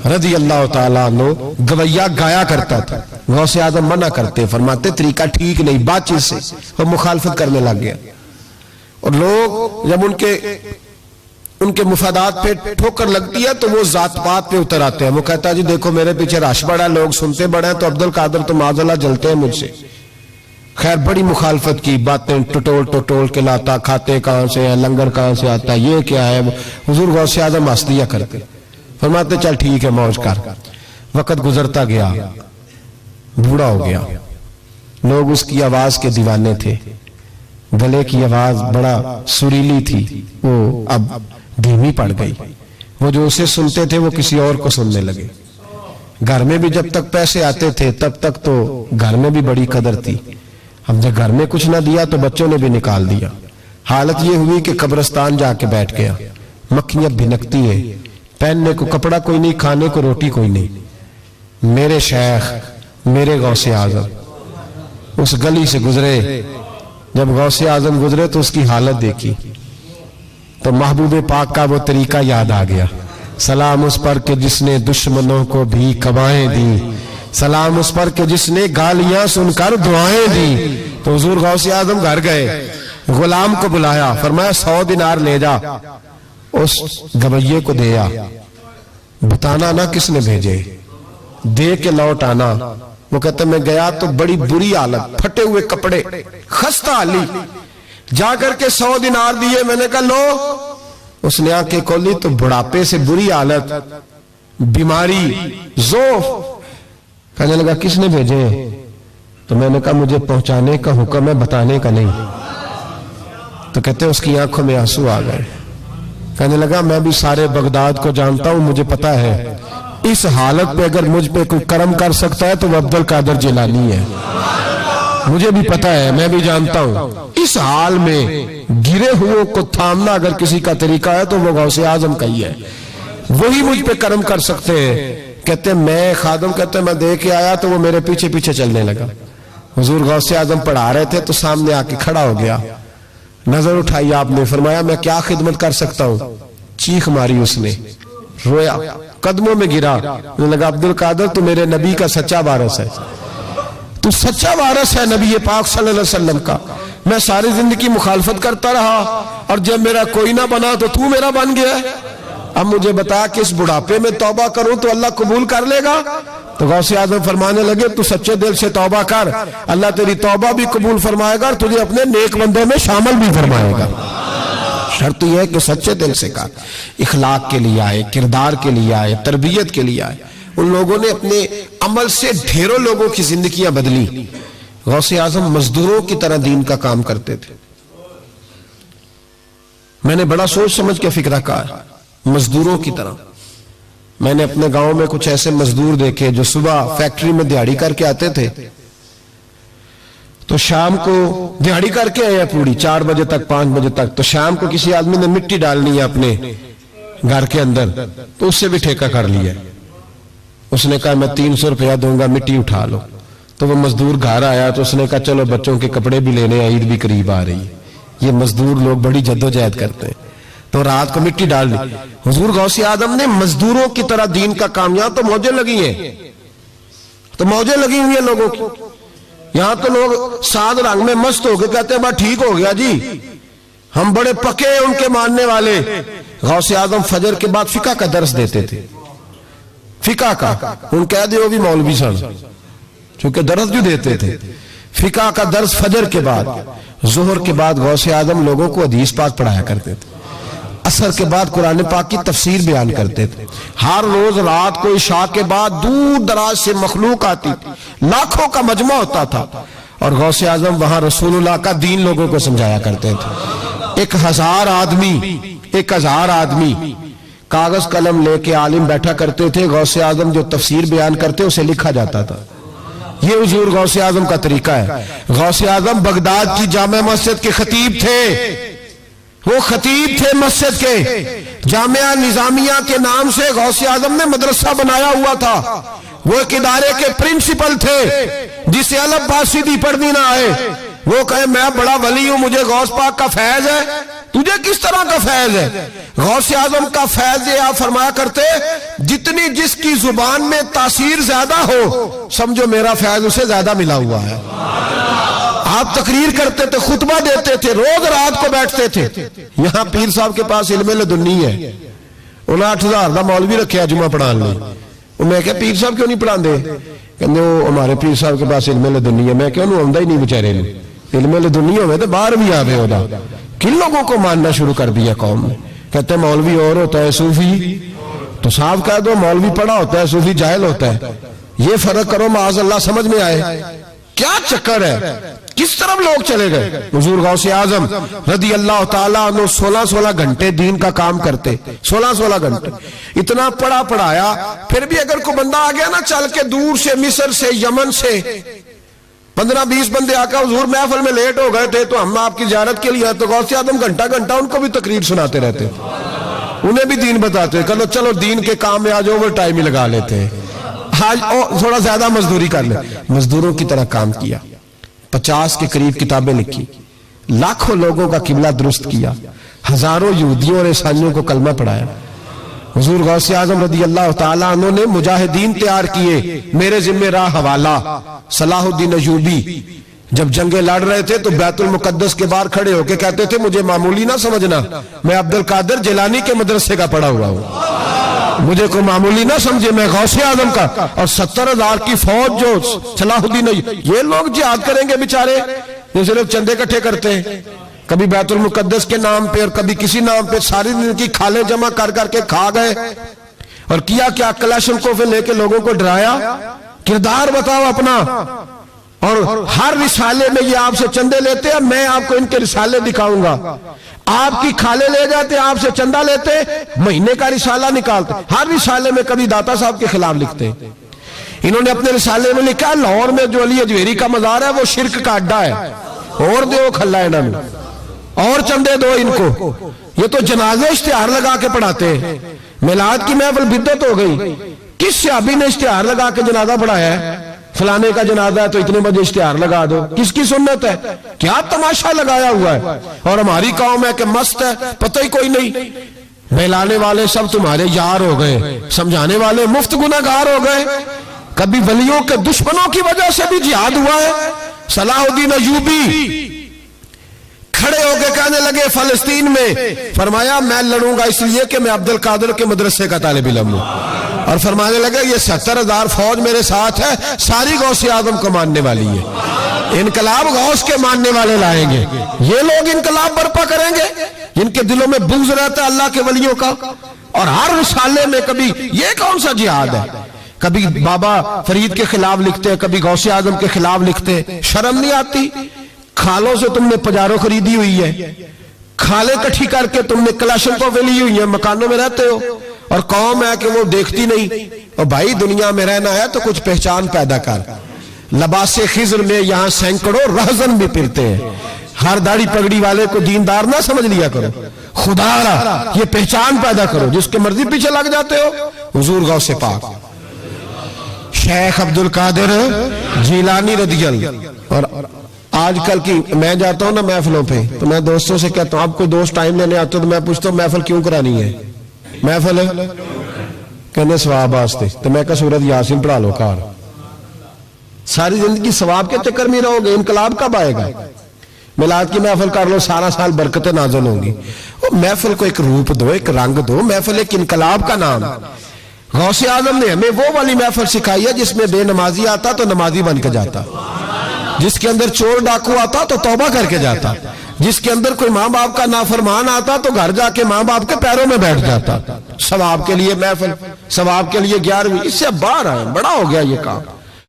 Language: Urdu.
رضی اللہ تعالیٰ عنہ گویا گایا کرتا تھا، غوث اعظم منع کرتے، فرماتے طریقہ ٹھیک نہیں، بات چیز سے وہ مخالفت کرنے لگ گیا۔ اور لوگ جب ان کے مفادات پہ ٹھوکر لگتی ہے تو وہ ذات پات پہ اتر آتے ہیں، وہ کہتا ہے جی دیکھو میرے پیچھے رش بڑا ہے، لوگ سنتے بڑے ہیں، تو عبدالقادر تو معاذاللہ جلتے ہیں مجھ سے۔ خیر بڑی مخالفت کی، باتیں ٹٹول کے لاتا، کھاتے کہاں سے ہیں، لنگر کہاں سے آتا ہے، یہ کیا ہے۔ حضور غوث اعظم ہنس دیا کرتے، فرماتے چل ٹھیک ہے موج کر۔ وقت گزرتا گیا، بوڑھا ہو گیا، لوگ اس کی آواز کے دیوانے تھے، گلے کی آواز بڑا سریلی تھی، وہ اب دھیمی پڑ گئی۔ وہ جو اسے سنتے تھے وہ کسی اور کو سننے لگے۔ گھر میں بھی جب تک پیسے آتے تھے تب تک تو گھر میں بھی بڑی قدر تھی، اب جب گھر میں کچھ نہ دیا تو بچوں نے بھی نکال دیا۔ حالت یہ ہوئی کہ قبرستان جا کے بیٹھ گیا، مکھیاں بھنکتی ہیں، پہننے کو کپڑا کوئی نہیں، کھانے کو روٹی کوئی نہیں۔ میرے شیخ، میرے غوث اعظم اس گلی سے گزرے، جب غوث اعظم گزرے تو اس کی حالت دیکھی تو محبوب پاک کا وہ طریقہ یاد آ گیا۔ سلام اس پر کہ جس نے دشمنوں کو بھی کوائیں دی، سلام اس پر کہ جس نے گالیاں سن کر دعائیں دی۔ تو حضور غوث اعظم گھر گئے، غلام کو بلایا، فرمایا 100 دینار لے جا، اس گویے کو دیا، بتانا نہ کس نے بھیجے، دے کے لوٹ آنا۔ وہ کہتا میں گیا تو بڑی بری حالت، پھٹے ہوئے کپڑے، خستہ حالی، جا کر کے 100 دینار دیے، میں نے کہا لو۔ اس نے آنکھیں کھولی تو بڑھاپے سے بری حالت، بیماری، ضعف۔ کہنے لگا کس نے بھیجے؟ تو میں نے کہا مجھے پہنچانے کا حکم ہے، بتانے کا نہیں۔ تو کہتے اس کی آنکھوں میں آنسو آ گئے۔ کہنے لگا میں بھی سارے بغداد کو جانتا ہوں، مجھے پتا ہے اس حالت پہ اگر مجھ پہ کوئی کرم کر سکتا ہے تو وہ عبدالقادر جیلانی ہے، مجھے بھی پتا ہے، میں بھی جانتا ہوں اس حال میں گرے ہوئے کو تھامنا اگر کسی کا طریقہ ہے تو وہ غوث اعظم کا ہی ہے، وہی مجھ پہ کرم کر سکتے ہیں۔ کہتے میں خادم، کہتے میں دے کے آیا تو وہ میرے پیچھے پیچھے چلنے لگا۔ حضور غوث اعظم پڑھا رہے تھے تو سامنے آ کے کھڑا ہو گیا، نظر اٹھائی آپ نے، فرمایا میں کیا خدمت کر سکتا ہوں؟ چیخ ماری اس نے، رویا، قدموں میں گرا، لگا عبدالقادر تو میرے نبی کا سچا وارث ہے، تو سچا وارث ہے نبی پاک صلی اللہ علیہ وسلم کا۔ میں ساری زندگی مخالفت کرتا رہا اور جب میرا کوئی نہ بنا تو میرا بن گیا، اب مجھے بتا کہ اس بڑھاپے میں توبہ کروں تو اللہ قبول کر لے گا؟ تو غوث اعظم فرمانے لگے تو سچے دل سے توبہ کر، اللہ تیری توبہ بھی قبول فرمائے گا اور تجھے اپنے نیک بندوں میں شامل بھی فرمائے گا۔ شرط یہ ہے کہ سچے دل سے کر، اخلاق کے لیے آئے، کردار کے لیے آئے، تربیت کے لیے آئے۔ ان لوگوں نے اپنے عمل سے ڈھیروں لوگوں کی زندگیاں بدلی۔ غوث اعظم مزدوروں کی طرح دین کا کام کرتے تھے۔ میں نے بڑا سوچ سمجھ کے فکرہ کہا ہے، مزدوروں کی طرح۔ میں نے اپنے گاؤں میں کچھ ایسے مزدور دیکھے جو صبح فیکٹری میں دیہڑی کر کے آتے تھے تو شام کو دیہڑی کر کے آئے پوری 4 بجے تک 5 بجے تک، تو شام کو کسی آدمی نے مٹی ڈالنی ہے اپنے گھر کے اندر تو اس سے بھی ٹھیکہ کر لیا۔ اس نے کہا میں 300 روپیہ دوں گا، مٹی اٹھا لو۔ تو وہ مزدور گھر آیا تو اس نے کہا چلو بچوں کے کپڑے بھی لینے، عید بھی قریب آ رہی ہے۔ یہ مزدور لوگ بڑی جدوجہد کرتے ہیں، تو رات کو مٹی ڈال دی۔ حضور غوث اعظم نے مزدوروں کی طرح دین کا کام، یہاں تو موجیں لگی ہیں، تو موجیں لگی ہوئی ہیں لوگوں کی، یہاں تو لوگ ساد رنگ میں مست ہو کے کہتے ہیں بات ٹھیک ہو گیا جی، ہم بڑے پکے ہیں ان کے ماننے والے۔ غوث اعظم فجر کے بعد فقہ کا درس دیتے تھے، فقہ کا، ان کہہ دے وہ بھی مولوی سن چونکہ درس بھی دیتے تھے۔ فقہ کا درس فجر کے بعد، ظہر کے بعد غوث اعظم لوگوں کو حدیث پاک پڑھایا کرتے تھے، عصر کے بعد قرآن پاک کی تفسیر بیان کرتے تھے۔ ہر روز رات کو عشاء کے بعد دور دراز سے مخلوق آتی تھی، لاکھوں کا مجمع ہوتا تھا اور غوث اعظم وہاں رسول اللہ کا دین لوگوں کو سمجھایا کرتے تھے۔ 1000 آدمی کاغذ قلم لے کے عالم بیٹھا کرتے تھے، غوث اعظم جو تفسیر بیان کرتے اسے لکھا جاتا تھا۔ یہ حضور غوث اعظم کا طریقہ ہے۔ غوث اعظم بغداد کی جامع مسجد کے خطیب تھے، وہ خطیب تھے مسجد کے، جامعہ نظامیہ کے نام سے غوث اعظم نے مدرسہ بنایا ہوا تھا، وہ ایک ادارے کے پرنسپل تھے جسے الف با سیدھی پڑھنی نہ آئے وہ کہے میں بڑا ولی ہوں, مجھے غوث پاک کا فیض ہے, تجھے کس طرح کا فیض ہے؟ غوث اعظم کا فیض یہ آپ فرمایا کرتے جتنی جس کی زبان میں تاثیر زیادہ ہو سمجھو میرا فیض اسے زیادہ ملا ہوا ہے. آپ تقریر کرتے تھے, خطبہ دیتے تھے, روز رات کو بیٹھتے تھے. یہاں پیر صاحب کے پاس علم لدنی ہے, انہیں 8,000 دا مولوی رکھیا جمعہ پڑھان لیں. میں کہا پیر صاحب کیوں نہیں پڑھان دے؟ کہنے وہ ہمارے پیر صاحب کے پاس علم لدنی ہے. میں کہا انہوں آمدہ ہی نہیں بچارے نے, علم لدنی ہوئے تو باہر بھی آوے ہودا. کن لوگوں کو ماننا شروع کر دیا قوم نے؟ کہتے ہیں مولوی اور ہوتا ہے صوفی تو صاحب کہہ دو مولوی پڑھا ہوتا ہے صوفی جاہل ہوتا ہے. یہ فرق کرو معاذ اللہ سمجھ میں آئے. کیا چکر ہے, کس طرف لوگ چلے گئے؟ حضور غوث اعظم رضی اللہ تعالیٰ عنہ 16 گھنٹے دین کا کام کرتے, 16 گھنٹے اتنا پڑھا پڑھایا. پھر بھی اگر کوئی بندہ آ گیا نا چل کے دور سے, مصر سے, یمن سے 15-20 بندے آ کر حضور محفل میں لیٹ ہو گئے تھے تو ہم آپ کی زیارت کے لیے, تو غوث اعظم گھنٹہ ان کو بھی تقریر سناتے رہتے, انہیں بھی دین بتاتے. چلو دین کے کام میں آج اوور ٹائم ہی لگا لیتے, آج تھوڑا زیادہ مزدوری کر لیں. مزدوروں کی طرح کام کیا, 50 کے قریب کتابیں لکھی, لاکھوں لوگوں کا قبلہ درست کیا, ہزاروں یہودیوں اور عیسائیوں کو کلمہ پڑھایا. حضور غوث اعظم رضی اللہ تعالیٰ عنہ نے مجاہدین تیار کیے. میرے ذمہ راہ حوالہ صلاح الدین ایوبی جب جنگیں لڑ رہے تھے تو بیت المقدس کے باہر کھڑے ہو کے کہتے تھے مجھے معمولی نہ سمجھنا, میں عبد القادر جیلانی کے مدرسے کا پڑھا ہوا ہوں, مجھے کوئی معمولی نہ سمجھے, میں غوث اعظم کا. اور 70,000 کی فوج جو صلاح الدین, یہ لوگ جہاد کریں گے بیچارے جو صرف چندے اکٹھے کرتے ہیں, کبھی بیت المقدس کے نام پہ اور کبھی کسی نام پہ ساری دن کی کھالیں جمع کر کے کھا گئے. اور کیا کلاشنکوف لے کے لوگوں کو ڈرایا. کردار بتاؤ اپنا, اور ہر رسالے میں یہ آپ سے چندے لیتے ہیں, میں آپ کو ان کے رسالے دکھاؤں گا. آپ کی کھالے لے جاتے, آپ سے چندہ لیتے, مہینے کا رسالہ نکالتے, ہر رسالے میں کبھی داتا صاحب کے خلاف لکھتے. انہوں نے اپنے رسالے میں لکھا لاہور میں جو علی اجویری کا مزار ہے وہ شرک کا اڈا ہے, اور دو کھلا ہے انہوں نے, اور چندے دو ان کو. یہ تو جنازے اشتہار لگا کے پڑھاتے ہیں. میلاد کی محفل بدعت ہو گئی. کس صحابی نے اشتہار لگا کے جنازہ پڑھایا ہے؟ فلانے کا جنازہ ہے تو اتنے بجے اشتہار لگا دو. کس کی سنت ہے؟ کیا تماشا لگایا ہوا ہے. اور ہماری قوم ہے کہ مست ہے, پتہ ہی کوئی نہیں. بہلانے والے سب تمہارے یار ہو گئے, سمجھانے والے مفت گناہگار ہو گئے. کبھی ولیوں کے دشمنوں کی وجہ سے بھی جہاد ہوا ہے. صلاح الدین ایوبی کھڑے ہو کے کہنے لگے فلسطین میں, فرمایا میں لڑوں گا اس لیے کہ میں عبد القادر کے مدرسے کا طالب علم ہوں. اور فرمانے لگے یہ 70,000 فوج میرے ساتھ ہے, ساری غوث اعظم کو ماننے والی ہے. انقلاب غوث کے ماننے والے لائیں گے. یہ لوگ انقلاب برپا کریں گے جن کے دلوں میں بغض رہتا ہے اللہ کے ولیوں کا. اور ہر رسالے میں کبھی یہ کون سا جہاد ہے, کبھی بابا فرید کے خلاف لکھتے, کبھی غوث اعظم کے خلاف لکھتے. شرم نہیں آتی؟ کھالوں سے تم نے پجاروں خریدی ہوئی ہے, کھالیں کٹھی کر کے تم نے کلاشنکوف لی ہوئی ہیں, مکانوں میں رہتے ہو, اور قوم ہے کہ وہ دیکھتی نہیں. اور بھائی دنیا میں رہنا ہے تو کچھ پہچان پیدا کر. لباس خضر میں یہاں سینکڑوں رہزن بھی پھرتے ہیں, ہر داڑھی پگڑی والے کو دیندار نہ سمجھ لیا کرو. خدا را یہ پہچان پیدا کرو, جس کے مرضی پیچھے لگ جاتے ہو. حضور غوث پاک شیخ عبد القادر جیلانی رضی اللہ. اور آج کل کی میں جاتا ہوں نا محفلوں پہ تو میں دوستوں سے کہتا ہوں, آپ کوئی دوست ٹائم لینے آتے تو میں پوچھتا ہوں محفل کیوں کرانی ہے؟ محفل کہنے ثواب واسطے. تو میں کہا سورۃ یاسین پڑھا لو کار. ساری زندگی ثواب کے چکر میں رہو گے, انقلاب کب آئے گا؟ میلاد کی محفل کر لو, سارا سال برکتیں نازل ہوں گی. محفل کو ایک روپ دو, ایک رنگ دو. محفل ایک انقلاب کا نام. غوث اعظم نے ہمیں وہ والی محفل سکھائی ہے جس میں بے نمازی آتا تو نمازی بن کے جاتا, جس کے اندر چور ڈاکو آتا تو توبہ کر کے جاتا, جس کے اندر کوئی ماں باپ کا نافرمان آتا تو گھر جا کے ماں باپ کے پیروں میں بیٹھ جاتا. ثواب کے لیے محفل, ثواب کے لیے 11ویں, اس سے باہر آئے, بڑا ہو گیا یہ کام.